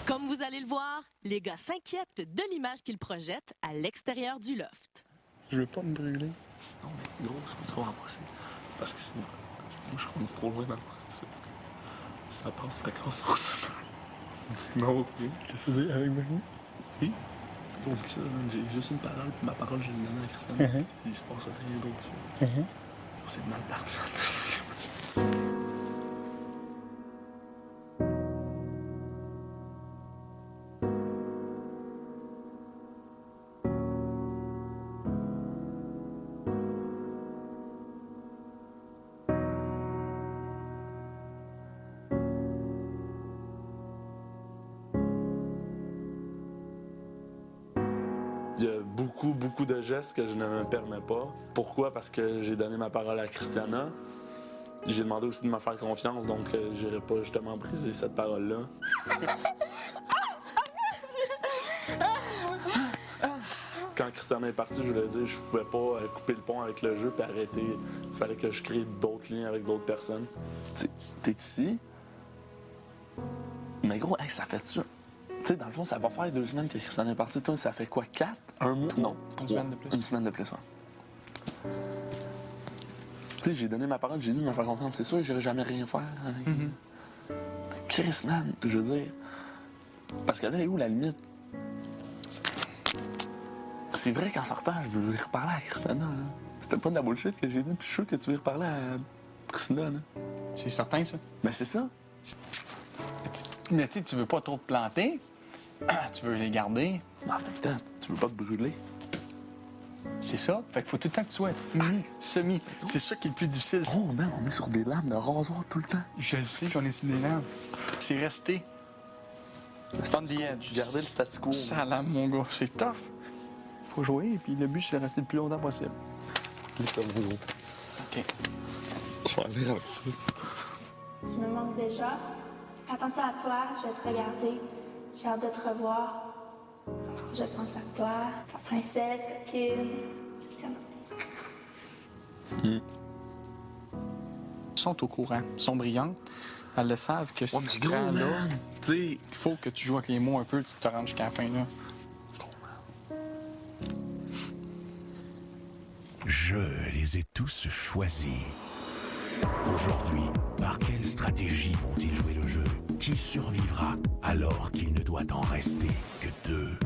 Comme vous allez le voir, les gars s'inquiètent de l'image qu'ils projettent à l'extérieur du loft. Je veux pas me brûler. Non, mais gros, ce que tu vas embrasser, c'est parce que sinon, moi, je suis trop loin dans le processus. Ça passe, ça casse pour tout. Sinon, oui. Qu'est-ce que tu dis avec Marie? Oui. Gros, pis ça, j'ai juste une parole, puis ma parole, je l'ai donnée à Christiane. Il se passe rien d'autre ici. C'est mal parti. Il y a beaucoup de gestes que je ne me permets pas. Pourquoi? Parce que j'ai donné ma parole à Christiana. J'ai demandé aussi de me faire confiance, donc j'irai pas justement briser cette parole-là. Quand Christiana est partie, je voulais dire, je pouvais pas couper le pont avec le jeu puis arrêter. Il fallait que je crée d'autres liens avec d'autres personnes. T'es ici, mais gros, hey, ça fait ça. Tu sais, dans le fond, ça va faire 2 semaines que Christiane est partie. Toi, ça fait quoi, 4? Un mois? Non, 3. Une semaine de plus. Une semaine de plus, ouais. Tu sais, j'ai donné ma parole, j'ai dit de me faire confiance. C'est sûr que j'irai jamais rien faire avec Chris, man, je veux dire. Parce que là, est où la limite? C'est vrai qu'en sortant, je veux lui reparler à Christina, là. C'était pas de la bullshit que j'ai dit, puis je suis sûr que tu veux reparler à Christina, là. C'est certain, ça. Ben, c'est ça. Mais tu sais, tu veux pas trop te planter. Tu veux les garder. Mais en même temps, tu veux pas te brûler. C'est ça. Fait qu'il faut tout le temps que tu sois semi. C'est ça qui est le plus difficile. Oh, man, on est sur des lames de rasoir tout le temps. Je le sais qu'on est sur des lampes. C'est resté. On the edge. Garder le statu quo. Ça lame, mon gars. C'est tough. Faut jouer, puis le but, c'est de rester le plus longtemps possible. Dis ça, mon gros. OK. Je vais aller avec toi. Tu me manques déjà. Attention à toi, je vais te regarder. J'ai hâte de te revoir. Je pense à toi, ta princesse, Kim, Christiana. Ils sont au courant. Ils sont brillantes. Elles le savent que si tu te rends là, il faut que tu joues avec les mots un peu, tu te rends jusqu'à la fin, là. Je les ai tous choisis. Aujourd'hui, par quelle stratégie vont-ils jouer le jeu? Qui survivra alors qu'il ne doit en rester que 2?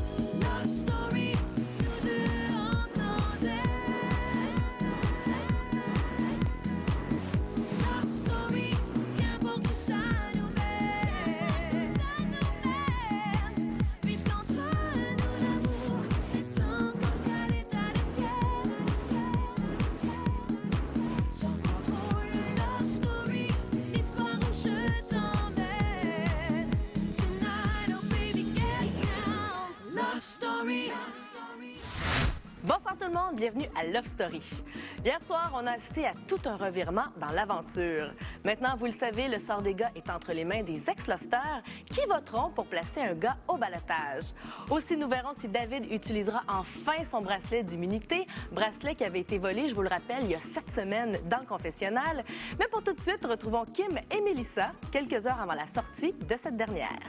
Bonsoir tout le monde, bienvenue à Love Story. Hier soir, on a assisté à tout un revirement dans l'aventure. Maintenant, vous le savez, le sort des gars est entre les mains des ex-lofters qui voteront pour placer un gars au ballottage. Aussi, nous verrons si David utilisera enfin son bracelet d'immunité, bracelet qui avait été volé, je vous le rappelle, il y a 7 semaines dans le confessionnal. Mais pour tout de suite, retrouvons Kim et Mélissa quelques heures avant la sortie de cette dernière.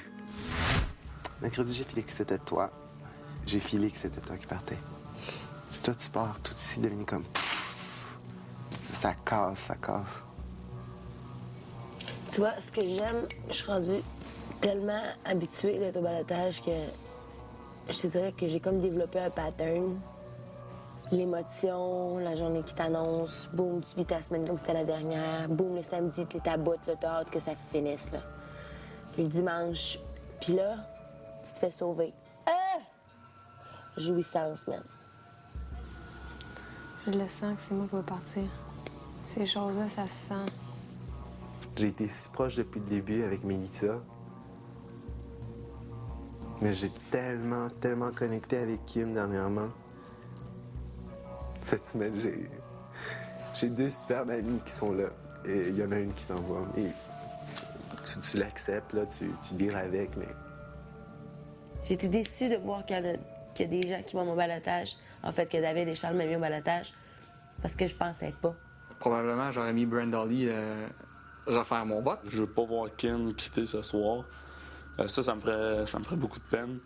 Mercredi, j'ai filé que c'était toi. J'ai filé que c'était toi qui partais. Si toi, tu pars, tout ici devient comme... Ça casse. Tu vois, ce que j'aime, je suis rendue tellement habituée d'être au ballottage que je te dirais que j'ai comme développé un pattern. L'émotion, la journée qui t'annonce, boum, tu vis ta semaine comme c'était la dernière, boum, le samedi, t'es à bout, là, t'as hâte que ça finisse, là. Puis le dimanche, puis là, tu te fais sauver. Jouissance, man. Je le sens que c'est moi qui vais partir. Ces choses-là, ça se sent. J'ai été si proche depuis le début avec Mélissa. Mais j'ai tellement connecté avec Kim dernièrement. Cette semaine, j'ai 2 superbes amies qui sont là. Et il y en a une qui s'en va. Et tu l'acceptes, là, tu deals avec, mais... J'ai été déçue de voir qu'il y a des gens qui vont au ballottage. En fait, que David et Charles m'ont mis au ballottage. Parce que je pensais pas. Probablement, j'aurais mis Brenda Lee refaire mon vote. Je veux pas voir Kim quitter ce soir. Ça me ferait beaucoup de peine.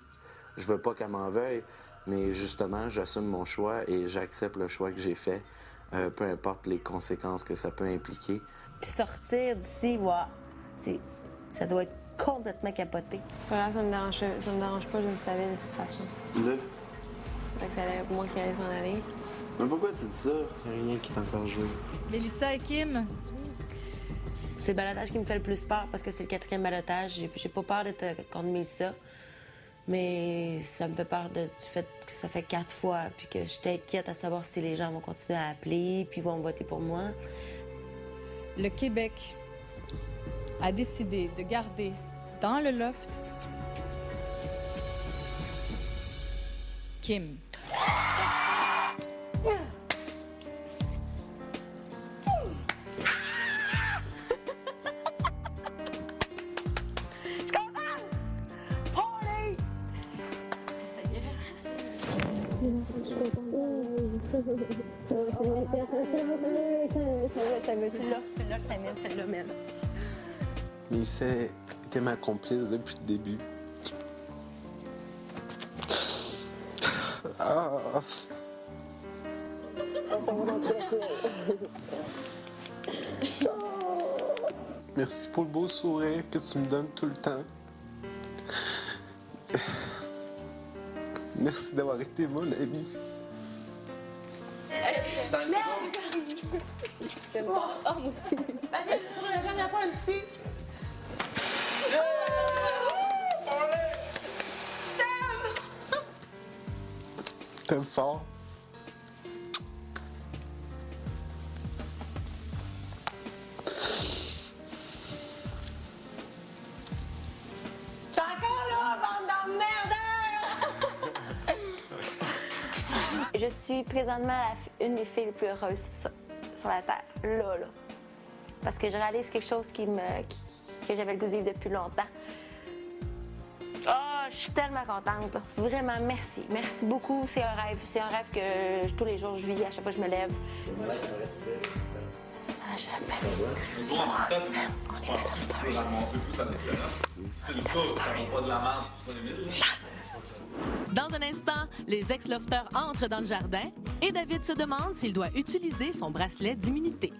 Je veux pas qu'elle m'en veuille, mais justement, j'assume mon choix et j'accepte le choix que j'ai fait, peu importe les conséquences que ça peut impliquer. Puis sortir d'ici, ça doit être complètement capoté. C'est pas grave, ça me dérange pas, je le savais de toute façon. Là? Fait que ça allait moi qui allais s'en aller. Mais pourquoi tu dis ça? Y'a rien qui t'a encore joué. Mélissa et Kim, C'est le balotage qui me fait le plus peur parce que c'est le 4e balotage. J'ai pas peur d'être contre Mélissa, mais ça me fait peur du fait que ça fait 4 fois, puis que je t'inquiète à savoir si les gens vont continuer à appeler, puis vont voter pour moi. le Québec a décidé de garder dans le loft Kim. Tu l'as, Samuel, celle-là, même. Mélissa était ma complice depuis le début. Ah. Merci pour le beau sourire que tu me donnes tout le temps. Merci d'avoir été mon ami. Oh, moi aussi. Allez, pour la dernière fois, un petit. T'aimes fort. T'es encore là, bande d'emmerdeurs! Je suis présentement une des filles les plus heureuses sur la Terre. Là. Parce que je réalise quelque chose que j'avais le goût de vivre depuis longtemps. Ah, je suis tellement contente. Là. Vraiment, merci. Merci beaucoup. C'est un rêve. C'est un rêve que tous les jours je vis, à chaque fois que je me lève. Dans un instant, les ex-lofteurs entrent dans le jardin et David se demande s'il doit utiliser son bracelet d'immunité.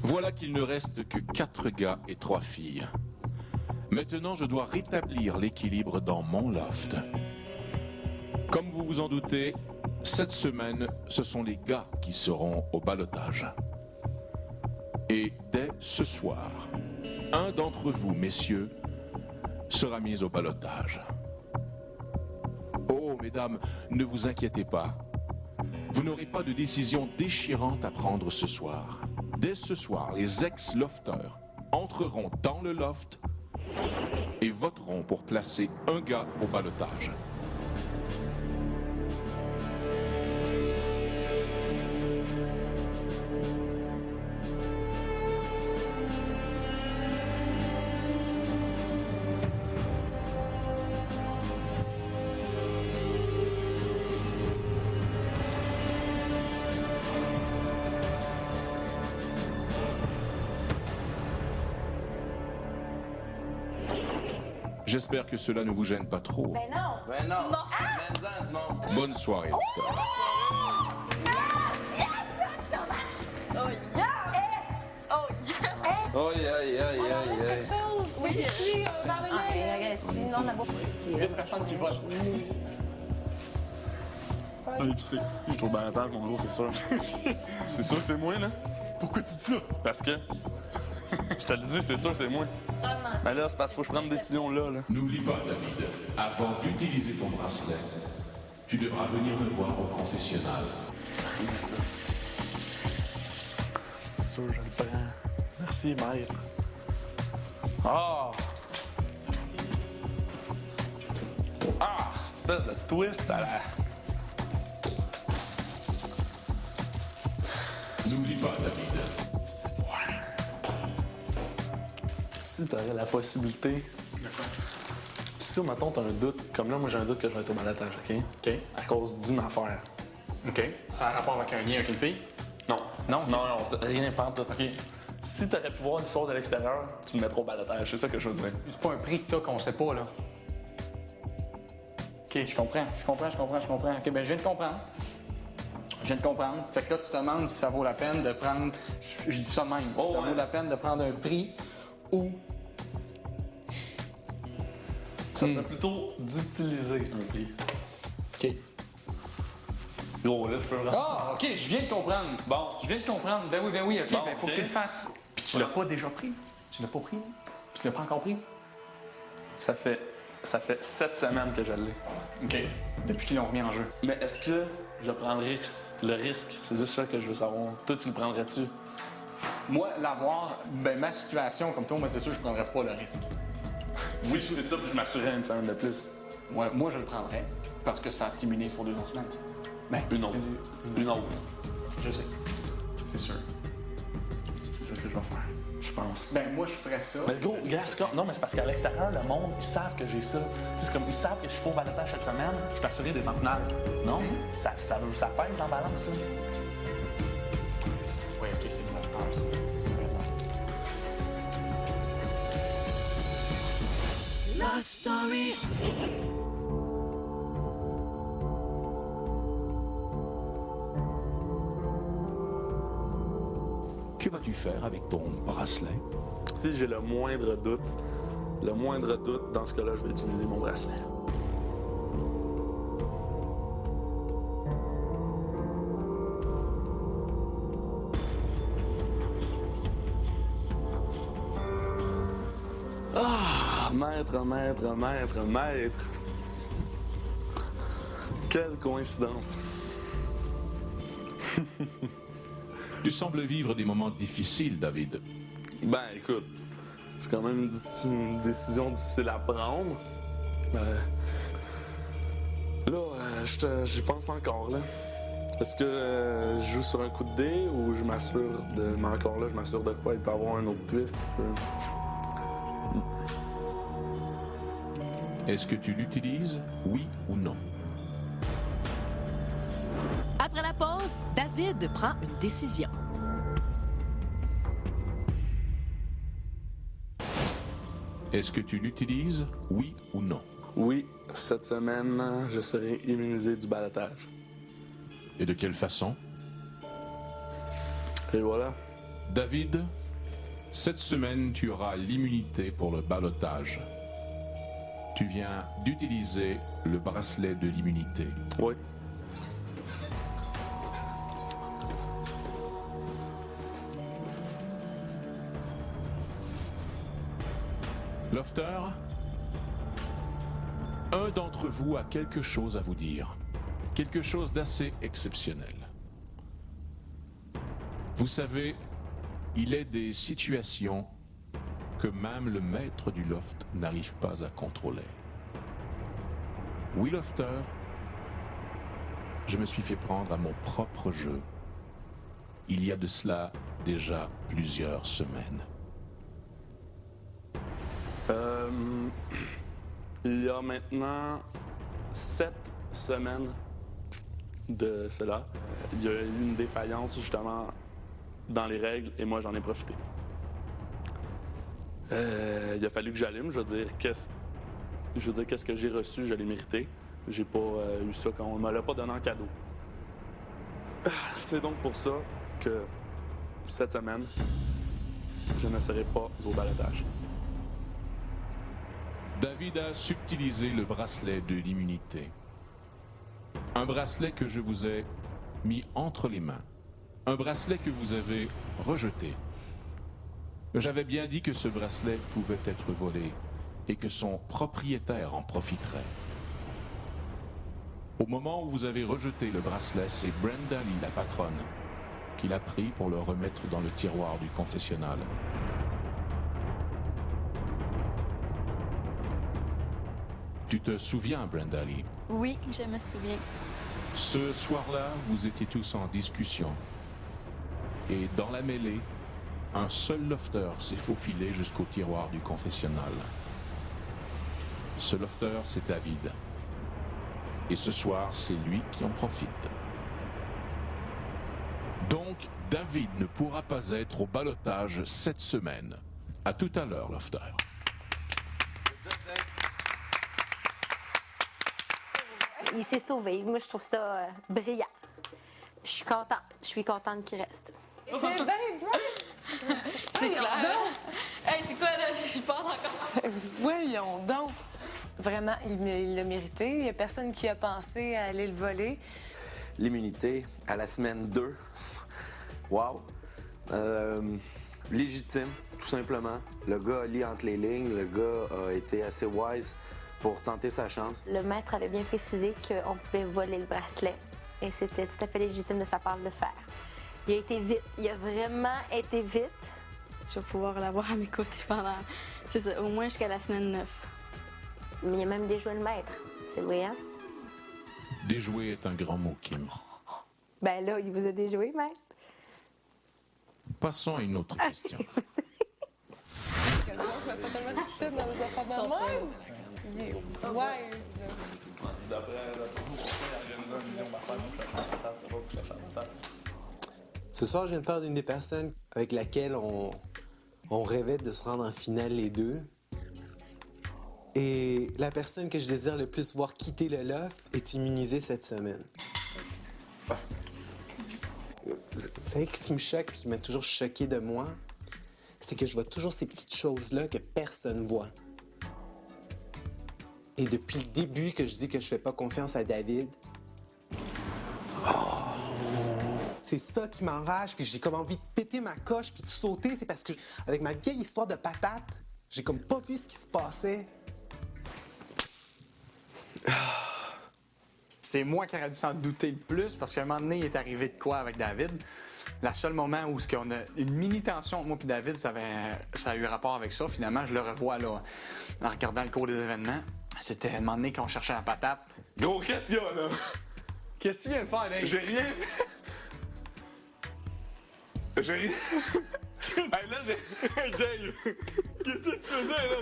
Voilà qu'il ne reste que 4 gars et 3 filles. Maintenant, je dois rétablir l'équilibre dans mon loft. Comme vous vous en doutez, cette semaine, ce sont les gars qui seront au ballottage. Et dès ce soir, un d'entre vous, messieurs, sera mis au ballottage. Oh, mesdames, ne vous inquiétez pas. Vous n'aurez pas de décision déchirante à prendre ce soir. Dès ce soir, les ex-lofteurs entreront dans le loft et voteront pour placer un gars au ballottage. J'espère que cela ne vous gêne pas trop. Ben non! Ben non! Mets-en du monde! Bonne soirée, Lofter. Oh yeah! Oh yeah! Oh, aïe, aïe, aïe, aïe. Oui, oui, on va revenir. Sinon, la Il y a personne qui vote. Ah, épicé. Je trouve bien la table, mon gros, c'est sûr. C'est sûr, c'est moi, là. Pourquoi tu dis ça? Parce que. Je te le dis, c'est sûr, c'est moi. Mais là, c'est parce qu'il faut que je prenne une décision là. N'oublie pas, David, avant d'utiliser ton bracelet, tu devras venir me voir au confessionnal. C'est ça. C'est sûr, je le prends. Merci, maître. Ah! Ah! Espèce de twist à la. N'oublie pas, David. Si t'aurais la possibilité. Si, mettons, t'as un doute, comme là, moi j'ai un doute que je vais être au ballottage, OK? OK. À cause d'une affaire. OK. Ça a rapport avec un lien avec une fille? Non. Non, c'est rien pas tout. OK. si t'aurais pu voir l'histoire de l'extérieur, tu me mettras au balotage. C'est ça que je veux dire. C'est pas un prix que t'as qu'on sait pas, là. OK, je comprends. OK, ben je viens de comprendre. Fait que là, tu te demandes si ça vaut la peine de prendre... Je dis ça de même. Si ça vaut la peine de prendre un prix ou... Ça serait plutôt d'utiliser un prix. OK. Gros, là, tu peux vraiment... Ah, OK, je viens de comprendre. Bon. Je viens de comprendre. Ben oui, OK, Bon, ben faut OK. que tu le fasses. Puis tu l'as pas déjà pris? Tu l'as pas pris? Tu l'as pas encore pris? Ça fait 7 semaines que je l'ai. OK. Depuis qu'ils l'ont remis en jeu. Mais est-ce que je prends le risque? C'est juste ça que je veux savoir. Toi, tu le prendrais-tu? Moi, l'avoir, ben ma situation comme toi, moi, c'est sûr que je prendrais pas le risque. Oui, c'est ça, puis je m'assurerais une semaine de plus. Moi, je le prendrais parce que ça t'immunise pour 2 autres semaines. Ben, Une autre. Je sais. C'est sûr. C'est ça que je vais faire, je pense. Ben, moi, je ferais ça. Mais gros, non, mais c'est parce qu'à l'extérieur, le monde, ils savent que j'ai ça. C'est comme, ils savent que je suis pas au balotage cette semaine, je suis assuré d'être en finale. Non? Ça pèse dans la balance, ça. Oui, OK, c'est une peur, ça. T'as raison. Love Story. Que vas-tu faire avec ton bracelet? Si j'ai le moindre doute, dans ce cas-là, je vais utiliser mon bracelet. Ah, maître. Quelle coïncidence. Tu sembles vivre des moments difficiles, David. Ben, écoute, c'est quand même une décision difficile à prendre. J'y pense encore, là. Est-ce que je joue sur un coup de dé ou je m'assure de... Mais encore là, je m'assure de quoi? Il peut y avoir un autre twist. Est-ce que tu l'utilises, oui ou non? Après la pause, David prend une décision. Est-ce que tu l'utilises, oui ou non? Oui, cette semaine, je serai immunisé du balotage. Et de quelle façon? Et voilà. David, cette semaine, tu auras l'immunité pour le ballottage. Tu viens d'utiliser le bracelet de l'immunité. Oui. Lofter, un d'entre vous a quelque chose à vous dire. Quelque chose d'assez exceptionnel. Vous savez, il est des situations que même le maître du loft n'arrive pas à contrôler. Oui, Lofter, je me suis fait prendre à mon propre jeu. Il y a de cela déjà plusieurs semaines. Il y a maintenant 7 semaines de cela. Il y a eu une défaillance justement dans les règles et moi j'en ai profité. Il a fallu que j'allume, je veux dire qu'est-ce que j'ai reçu, je l'ai mérité. J'ai pas eu ça quand on me l'a pas donné en cadeau. C'est donc pour ça que cette semaine, je ne serai pas au balotage. David a subtilisé le bracelet de l'immunité. Un bracelet que je vous ai mis entre les mains. Un bracelet que vous avez rejeté. J'avais bien dit que ce bracelet pouvait être volé et que son propriétaire en profiterait. Au moment où vous avez rejeté le bracelet, c'est Brenda Lee, la patronne, qui l'a pris pour le remettre dans le tiroir du confessionnal. Tu te souviens, Brenda Lee? Oui, je me souviens. Ce soir-là, vous étiez tous en discussion. Et dans la mêlée, un seul lofter s'est faufilé jusqu'au tiroir du confessionnal. Ce lofter, c'est David. Et ce soir, c'est lui qui en profite. Donc, David ne pourra pas être au ballottage cette semaine. À tout à l'heure, Lofter. Il s'est sauvé. Moi, je trouve ça brillant. Je suis contente. Je suis contente qu'il reste. C'est clair. Hey, c'est quoi, là? Je parle encore. Voyons donc. Vraiment, il l'a mérité. Il n'y a personne qui a pensé à aller le voler. L'immunité à la semaine 2. Wow. Légitime, tout simplement. Le gars a lu entre les lignes. Le gars a été assez wise pour tenter sa chance. Le maître avait bien précisé qu'on pouvait voler le bracelet. Et c'était tout à fait légitime de sa part de le faire. Il a été vite. Il a vraiment été vite. Je vais pouvoir l'avoir à mes côtés pendant, c'est ça, au moins jusqu'à la semaine 9. Mais il a même déjoué le maître. C'est brillant. Déjouer est un grand mot, Kim. Ben là, il vous a déjoué, maître. Passons à une autre question. Ce soir, je viens de parler d'une des personnes avec laquelle on rêvait de se rendre en finale les deux. Et la personne que je désire le plus voir quitter le loft est immunisée cette semaine. Vous savez ce qui me choque et qui m'a toujours choqué de moi? C'est que je vois toujours ces petites choses-là que personne voit. Et depuis le début que je dis que je fais pas confiance à David, c'est ça qui m'enrage, puis j'ai comme envie de péter ma coche puis de sauter. C'est parce que, avec ma vieille histoire de patate, j'ai comme pas vu ce qui se passait. C'est moi qui aurais dû s'en douter le plus parce qu'à un moment donné, il est arrivé de quoi avec David. Le seul moment où on a une mini-tension entre moi et David, ça a eu rapport avec ça. Finalement, je le revois là, en regardant le cours des événements. C'était un moment donné qu'on cherchait la patate. Gros, qu'est-ce qu'il y a, là? Qu'est-ce que tu viens de faire, Dave? J'ai rien. J'ai rien. Hey, là, Hey, Dave! Qu'est-ce que tu faisais, là?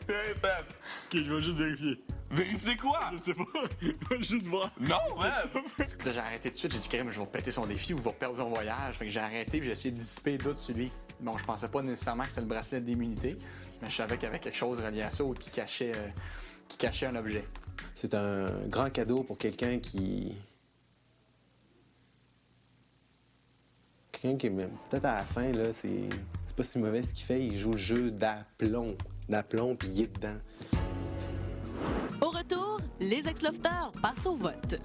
Hey, Pat! Ok, je vais juste vérifier. Vérifier quoi? Je sais pas. Je vais juste voir. Non, man! Là, j'ai arrêté tout de suite. J'ai dit, Karim, je vais péter son défi ou je vais perdre son voyage. Fait que j'ai arrêté et j'ai essayé de dissiper les doutes sur lui. Bon, je pensais pas nécessairement que c'était le bracelet d'immunité, mais je savais qu'il y avait quelque chose relié à ça ou qui cachait un objet. C'est un grand cadeau pour quelqu'un qui... Quelqu'un qui, peut-être à la fin, là, c'est pas si mauvais ce qu'il fait. Il joue le jeu d'aplomb. D'aplomb, puis il est dedans. Au retour, les ex-lofters passent au vote.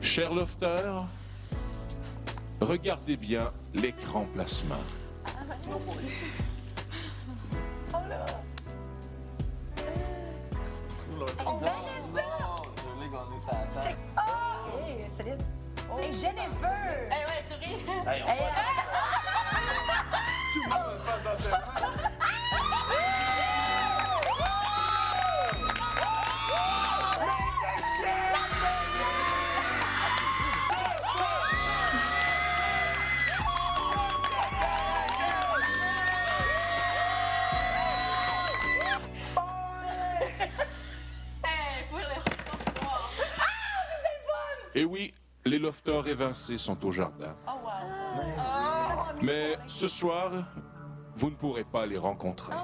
Chers lofters, regardez bien l'écran plasma. Check. Oh! Hey, solide. Hey, Jennifer! Hey, ouais, souris! Hey, Tout le monde va faire dans tes mains. Et oui, les lofters évincés sont au jardin. Mais ce soir, vous ne pourrez pas les rencontrer.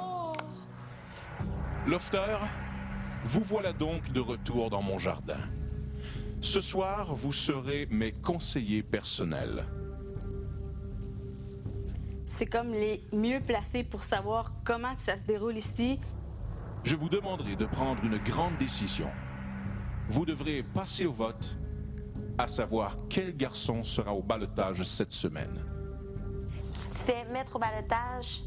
Lofters, vous voilà donc de retour dans mon jardin. Ce soir, vous serez mes conseillers personnels. C'est comme les mieux placés pour savoir comment que ça se déroule ici. Je vous demanderai de prendre une grande décision. Vous devrez passer au vote, à savoir quel garçon sera au ballottage cette semaine. Tu te fais mettre au ballottage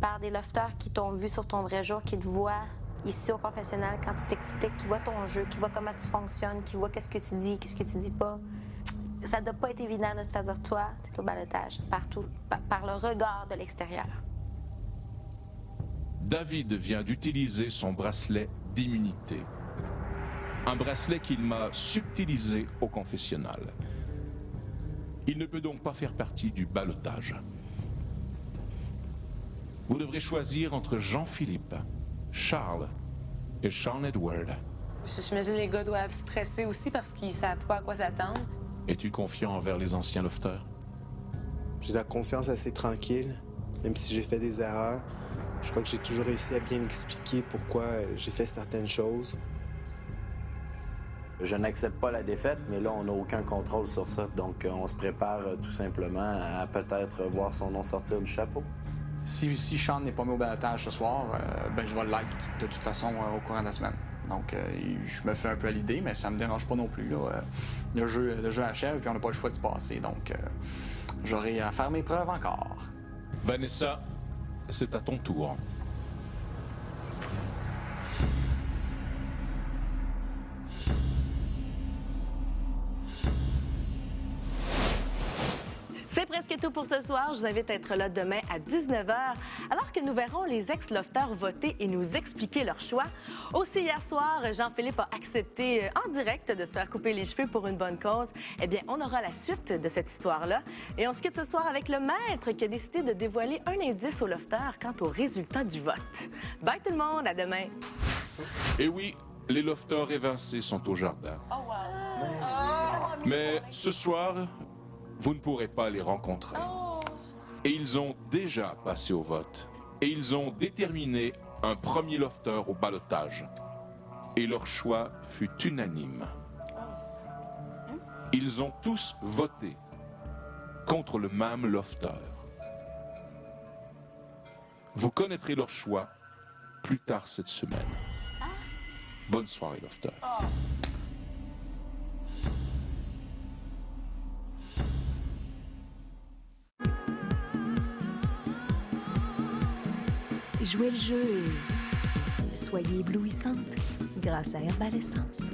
par des lofters qui t'ont vu sur ton vrai jour, qui te voient ici au confessionnal quand tu t'expliques, qui voient ton jeu, qui voient comment tu fonctionnes, qui voient qu'est-ce que tu dis, qu'est-ce que tu dis pas. Ça doit pas être évident de te faire dire, toi, t'es au ballottage, partout, par le regard de l'extérieur. David vient d'utiliser son bracelet d'immunité. Un bracelet qu'il m'a subtilisé au confessionnal. Il ne peut donc pas faire partie du ballottage. Vous devrez choisir entre Jean-Philippe, Charles et Sean Edward. J'imagine les gars doivent stresser aussi parce qu'ils savent pas à quoi s'attendre. Es-tu confiant envers les anciens lofters? J'ai la conscience assez tranquille, même si j'ai fait des erreurs. Je crois que j'ai toujours réussi à bien expliquer pourquoi j'ai fait certaines choses. Je n'accepte pas la défaite, mais là, on n'a aucun contrôle sur ça. Donc, on se prépare tout simplement à peut-être voir son nom sortir du chapeau. Si Sean n'est pas mis au balotage ce soir, ben, je vais l'être de toute façon au courant de la semaine. Donc, je me fais un peu à l'idée, mais ça me dérange pas non plus. Là. Le jeu achève, puis on n'a pas le choix de se passer. Donc, j'aurai à faire mes preuves encore. Vanessa, c'est à ton tour. C'est presque tout pour ce soir. Je vous invite à être là demain à 19h, alors que nous verrons les ex-lofters voter et nous expliquer leur choix. Aussi, hier soir, Jean-Philippe a accepté en direct de se faire couper les cheveux pour une bonne cause. Eh bien, on aura la suite de cette histoire-là. Et on se quitte ce soir avec le maître qui a décidé de dévoiler un indice aux lofters quant au résultat du vote. Bye tout le monde, à demain. Et oui, les lofters évincés sont au jardin. Mais ce soir, vous ne pourrez pas les rencontrer. Et ils ont déjà passé au vote. Et ils ont déterminé un premier lofter au ballottage. Et leur choix fut unanime. Ils ont tous voté contre le même lofter. Vous connaîtrez leur choix plus tard cette semaine. Bonne soirée, lofters. Jouez le jeu et soyez éblouissante grâce à Herbal Essence.